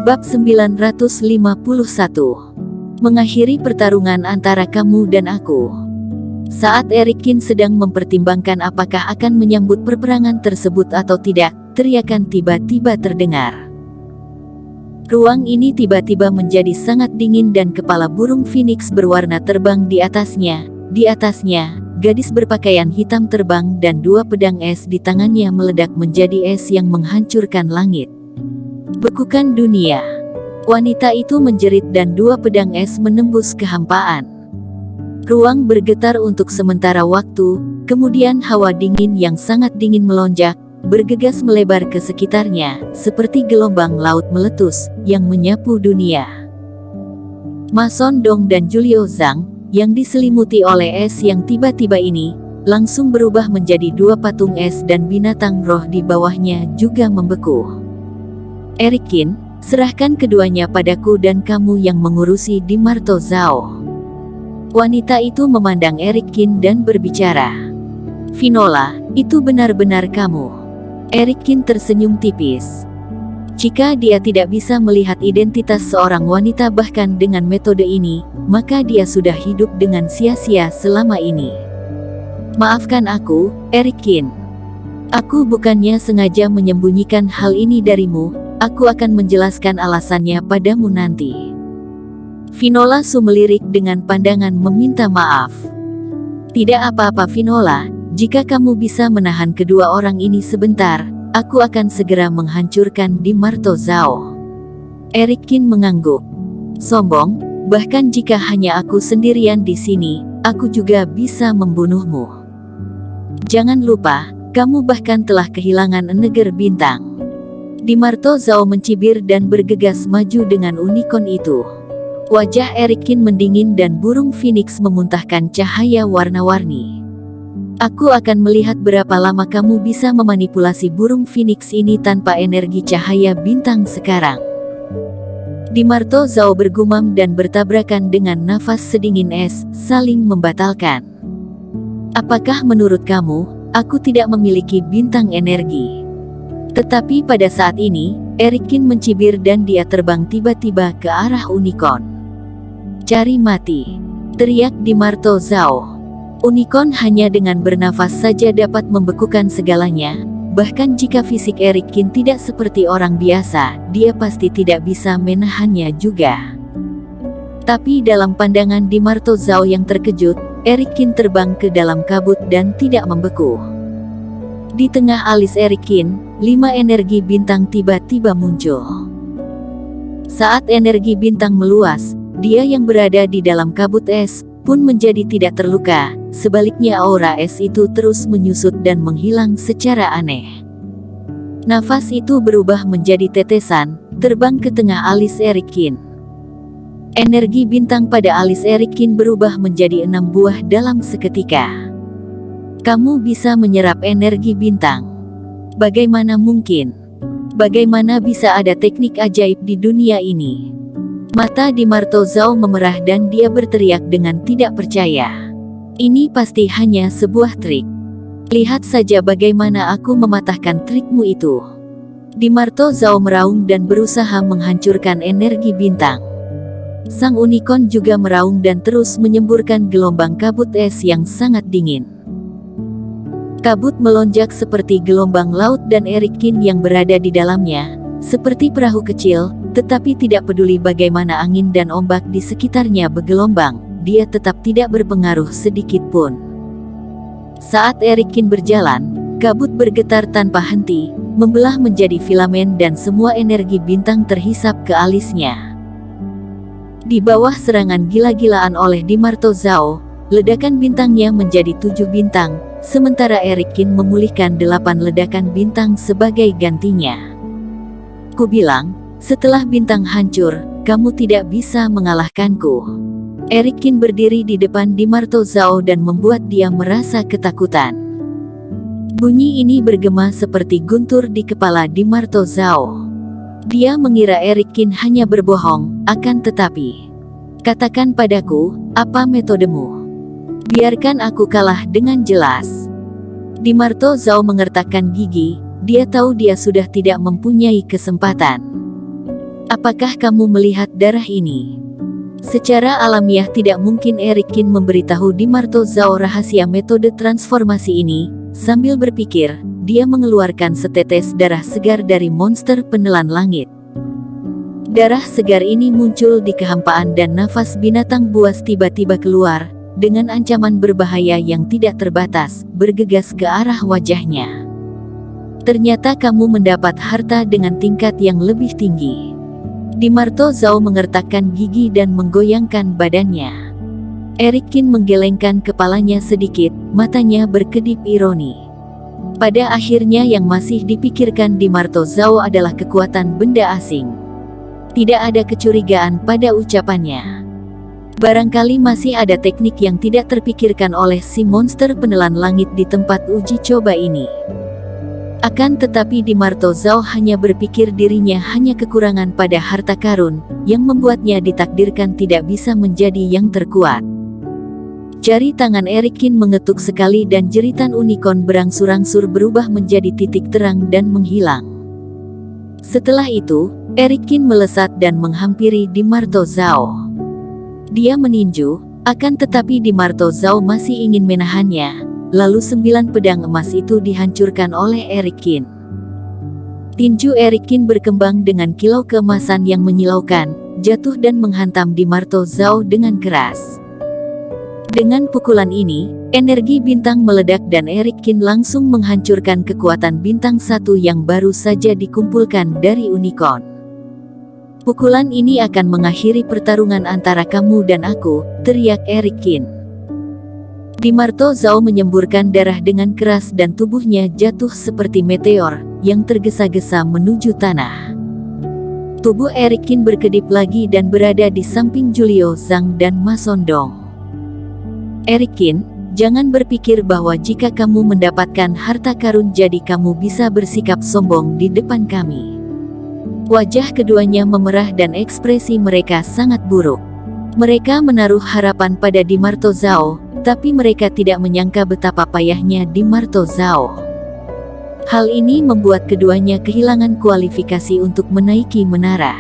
Bab 951. Mengakhiri pertarungan antara kamu dan aku. Saat Erikin sedang mempertimbangkan apakah akan menyambut perperangan tersebut atau tidak, teriakan tiba-tiba terdengar. Ruang ini tiba-tiba menjadi sangat dingin dan kepala burung phoenix berwarna terbang di atasnya. Di atasnya, gadis berpakaian hitam terbang dan dua pedang es di tangannya meledak menjadi es yang menghancurkan langit. Bekukan dunia. Wanita itu menjerit dan dua pedang es menembus kehampaan. Ruang bergetar untuk sementara waktu, kemudian hawa dingin yang sangat dingin melonjak, bergegas melebar ke sekitarnya, seperti gelombang laut meletus, yang menyapu dunia. Ma Sondong dan Julio Zhang, yang diselimuti oleh es yang tiba-tiba ini, langsung berubah menjadi dua patung es dan binatang roh di bawahnya juga membeku. Erikin, serahkan keduanya padaku dan kamu yang mengurusi di Marto Zhao. Wanita itu memandang Erikin dan berbicara. Finola, itu benar-benar kamu. Erikin tersenyum tipis. Jika dia tidak bisa melihat identitas seorang wanita bahkan dengan metode ini, maka dia sudah hidup dengan sia-sia selama ini. Maafkan aku, Erikin. Aku bukannya sengaja menyembunyikan hal ini darimu, aku akan menjelaskan alasannya padamu nanti. Finola Su melirik dengan pandangan meminta maaf. Tidak apa-apa Finola, jika kamu bisa menahan kedua orang ini sebentar, aku akan segera menghancurkan di Marto Zhao. Erikin mengangguk. Sombong, bahkan jika hanya aku sendirian di sini, aku juga bisa membunuhmu. Jangan lupa, kamu bahkan telah kehilangan Neger Bintang. Di Marto Zhao mencibir dan bergegas maju dengan unicorn itu. Wajah Erikin mendingin dan burung phoenix memuntahkan cahaya warna-warni. Aku akan melihat berapa lama kamu bisa memanipulasi burung phoenix ini tanpa energi cahaya bintang sekarang. Di Marto Zhao bergumam dan bertabrakan dengan nafas sedingin es, saling membatalkan. Apakah menurut kamu, aku tidak memiliki bintang energi? Tetapi pada saat ini, Erikin mencibir dan dia terbang tiba-tiba ke arah unicorn. Cari mati, teriak di Marto Zhao. Unicorn hanya dengan bernafas saja dapat membekukan segalanya, bahkan jika fisik Erikin tidak seperti orang biasa, dia pasti tidak bisa menahannya juga. Tapi dalam pandangan di Marto Zhao yang terkejut, Erikin terbang ke dalam kabut dan tidak membeku. Di tengah alis Erikin, 5 energi bintang tiba-tiba muncul. Saat energi bintang meluas, dia yang berada di dalam kabut es pun menjadi tidak terluka, sebaliknya aura es itu terus menyusut dan menghilang secara aneh. Nafas itu berubah menjadi tetesan, terbang ke tengah alis Erikin. Energi bintang pada alis Erikin berubah menjadi 6 buah dalam seketika. Kamu bisa menyerap energi bintang. Bagaimana mungkin? Bagaimana bisa ada teknik ajaib di dunia ini? Mata di Marto Zhao memerah dan dia berteriak dengan tidak percaya. Ini pasti hanya sebuah trik. Lihat saja bagaimana aku mematahkan trikmu itu. Di Marto Zhao meraung dan berusaha menghancurkan energi bintang. Sang unicorn juga meraung dan terus menyemburkan gelombang kabut es yang sangat dingin. Kabut melonjak seperti gelombang laut dan Erikin yang berada di dalamnya, seperti perahu kecil, tetapi tidak peduli bagaimana angin dan ombak di sekitarnya bergelombang, dia tetap tidak berpengaruh sedikit pun. Saat Erikin berjalan, kabut bergetar tanpa henti, membelah menjadi filamen dan semua energi bintang terhisap ke alisnya. Di bawah serangan gila-gilaan oleh di Marto Zhao, ledakan bintangnya menjadi 7 bintang, sementara Erikin memulihkan 8 ledakan bintang sebagai gantinya. Ku bilang, setelah bintang hancur, kamu tidak bisa mengalahkanku. Erikin berdiri di depan di Marto Zhao dan membuat dia merasa ketakutan. Bunyi ini bergema seperti guntur di kepala di Marto Zhao. Dia mengira Erikin hanya berbohong, akan tetapi, katakan padaku, apa metodemu? Biarkan aku kalah dengan jelas. Di Marto Zhao mengertakkan gigi, dia tahu dia sudah tidak mempunyai kesempatan. Apakah kamu melihat darah ini? Secara alamiah tidak mungkin Eric Kin memberitahu Dimarto Zhao rahasia metode transformasi ini. Sambil berpikir, dia mengeluarkan setetes darah segar dari monster penelan langit. Darah segar ini muncul di kehampaan dan nafas binatang buas tiba-tiba keluar, dengan ancaman berbahaya yang tidak terbatas, bergegas ke arah wajahnya. Ternyata kamu mendapat harta dengan tingkat yang lebih tinggi. Dimarto Zhao mengertakkan gigi dan menggoyangkan badannya. Eric Kin menggelengkan kepalanya sedikit, matanya berkedip ironi. Pada akhirnya yang masih dipikirkan Dimarto Zhao adalah kekuatan benda asing. Tidak ada kecurigaan pada ucapannya. Barangkali masih ada teknik yang tidak terpikirkan oleh si monster penelan langit di tempat uji coba ini. Akan tetapi Dimarto Zhao hanya berpikir dirinya hanya kekurangan pada harta karun, yang membuatnya ditakdirkan tidak bisa menjadi yang terkuat. Jari tangan Eric Kin mengetuk sekali dan jeritan unicorn berangsur-angsur berubah menjadi titik terang dan menghilang. Setelah itu, Eric Kin melesat dan menghampiri Dimarto Zhao. Dia meninju, akan tetapi Dimarto Zhao masih ingin menahannya. Lalu 9 pedang emas itu dihancurkan oleh Eric Kin. Tinju Eric Kin berkembang dengan kilau keemasan yang menyilaukan, jatuh dan menghantam Dimarto Zhao dengan keras. Dengan pukulan ini, energi bintang meledak dan Eric Kin langsung menghancurkan kekuatan bintang 1 yang baru saja dikumpulkan dari unicorn. Pukulan ini akan mengakhiri pertarungan antara kamu dan aku, teriak Eric Kin. Dimarto Zhao menyemburkan darah dengan keras dan tubuhnya jatuh seperti meteor yang tergesa-gesa menuju tanah. Tubuh Eric Kin berkedip lagi dan berada di samping Julio Zhang dan Ma Sondong. Eric Kin, jangan berpikir bahwa jika kamu mendapatkan harta karun jadi kamu bisa bersikap sombong di depan kami. Wajah keduanya memerah dan ekspresi mereka sangat buruk. Mereka menaruh harapan pada Dimarto Zhao, tapi mereka tidak menyangka betapa payahnya Dimarto Zhao. Hal ini membuat keduanya kehilangan kualifikasi untuk menaiki menara.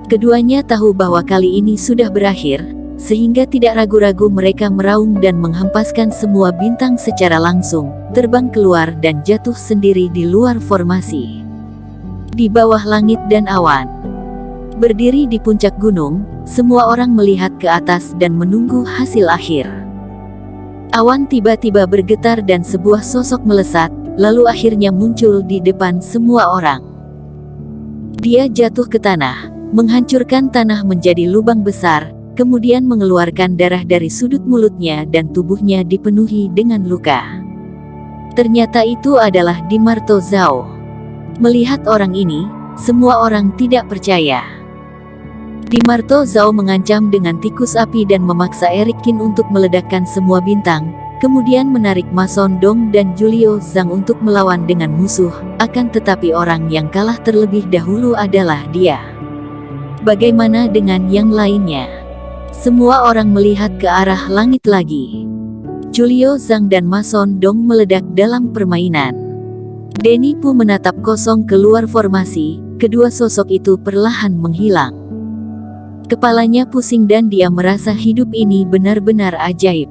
Keduanya tahu bahwa kali ini sudah berakhir, sehingga tidak ragu-ragu mereka meraung dan menghempaskan semua bintang secara langsung, terbang keluar dan jatuh sendiri di luar formasi. Di bawah langit dan awan. Berdiri di puncak gunung, semua orang melihat ke atas dan menunggu hasil akhir. Awan tiba-tiba bergetar dan sebuah sosok melesat, lalu akhirnya muncul di depan semua orang. Dia jatuh ke tanah, menghancurkan tanah menjadi lubang besar, kemudian mengeluarkan darah dari sudut mulutnya dan tubuhnya dipenuhi dengan luka. Ternyata itu adalah Dimarto Zhao. Melihat orang ini, semua orang tidak percaya. Dimarto Zhao mengancam dengan tikus api dan memaksa Eric Kin untuk meledakkan semua bintang, kemudian menarik Ma Sondong dan Julio Zhang untuk melawan dengan musuh, akan tetapi orang yang kalah terlebih dahulu adalah dia. Bagaimana dengan yang lainnya? Semua orang melihat ke arah langit lagi. Julio Zhang dan Ma Sondong meledak dalam permainan. Denny Pu menatap kosong keluar formasi, kedua sosok itu perlahan menghilang. Kepalanya pusing dan dia merasa hidup ini benar-benar ajaib.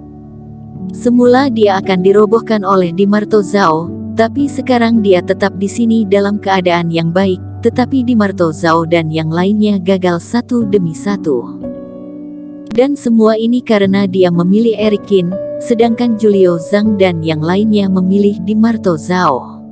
Semula dia akan dirobohkan oleh Dimarto Zhao, tapi sekarang dia tetap di sini dalam keadaan yang baik, tetapi Dimarto Zhao dan yang lainnya gagal satu demi satu. Dan semua ini karena dia memilih Eric Kin, sedangkan Julio Zhang dan yang lainnya memilih Dimarto Zhao.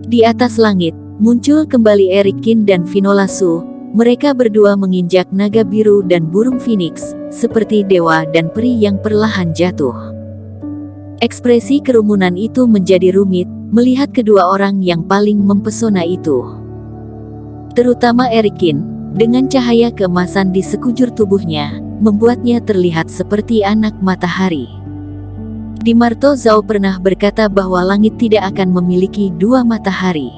Di atas langit, muncul kembali Eric Kin dan Vinola Su. Mereka berdua menginjak naga biru dan burung phoenix, seperti dewa dan peri yang perlahan jatuh. Ekspresi kerumunan itu menjadi rumit, melihat kedua orang yang paling mempesona itu. Terutama Eric Kin, dengan cahaya keemasan di sekujur tubuhnya, membuatnya terlihat seperti anak matahari. Dimarto Zhao pernah berkata bahwa langit tidak akan memiliki dua matahari.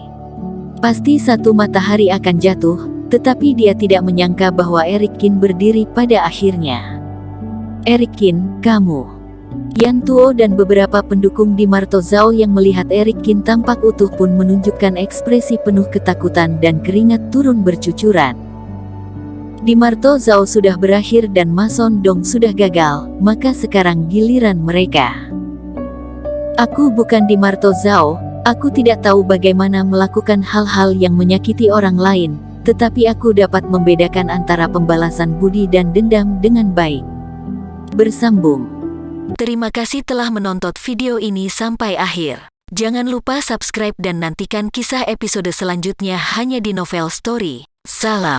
Pasti satu matahari akan jatuh, tetapi dia tidak menyangka bahwa Eric Kin berdiri pada akhirnya. Eric Kin, kamu. Yan Tuo dan beberapa pendukung di Marto Zhao yang melihat Eric Qin tampak utuh pun menunjukkan ekspresi penuh ketakutan dan keringat turun bercucuran. Di Marto Zhao sudah berakhir dan Ma Son Dong sudah gagal, maka sekarang giliran mereka. Aku bukan di Marto Zhao, aku tidak tahu bagaimana melakukan hal-hal yang menyakiti orang lain, tetapi aku dapat membedakan antara pembalasan budi dan dendam dengan baik. Bersambung. Terima kasih telah menonton video ini sampai akhir. Jangan lupa subscribe dan nantikan kisah episode selanjutnya hanya di Novel Story. Salam.